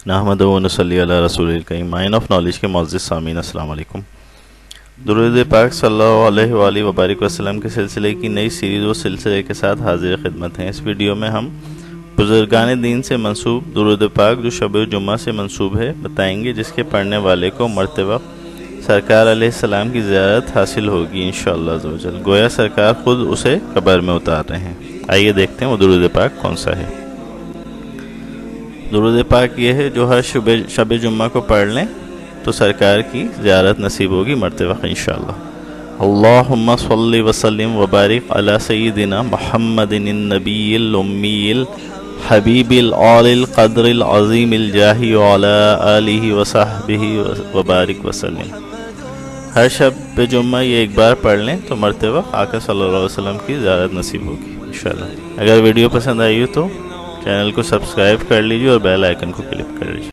نحمدہ و نصلی علی رسول الکریم۔ مائن آف نالج کے معزز سامعین، السلام علیکم۔ درود پاک صلی اللہ علیہ وآلہ وبارک وسلم کے سلسلے کی نئی سیریز و سلسلے کے ساتھ حاضر خدمت ہیں۔ اس ویڈیو میں ہم بزرگان دین سے منسوب درود پاک جو شب جمعہ سے منسوب ہے بتائیں گے، جس کے پڑھنے والے کو مرتبہ سرکار علیہ السلام کی زیارت حاصل ہوگی انشاءاللہ عز و جل، گویا سرکار خود اسے قبر میں اتار رہے ہیں۔ آئیے دیکھتے ہیں وہ درود پاک کون سا ہے۔ درود پاک یہ ہے جو ہر شب جمعہ کو پڑھ لیں تو سرکار کی زیارت نصیب ہوگی مرتبہ انشاءاللہ۔ اللہم صلی وسلم وبارک علی سیدنا محمد النبی الامی الحبیب العالی القدر العظیم الجاہ وعلی آلہ وصحبہ وبارک وسلم۔ ہر شب جمعہ یہ ایک بار پڑھ لیں تو مرتبہ آقا صلی اللہ علیہ وسلم کی زیارت نصیب ہوگی انشاءاللہ۔ اگر ویڈیو پسند آئی ہو تو چینل کو سبسکرائب کر لیجیے اور بیل آئیکن کو کلک کر لیجیے۔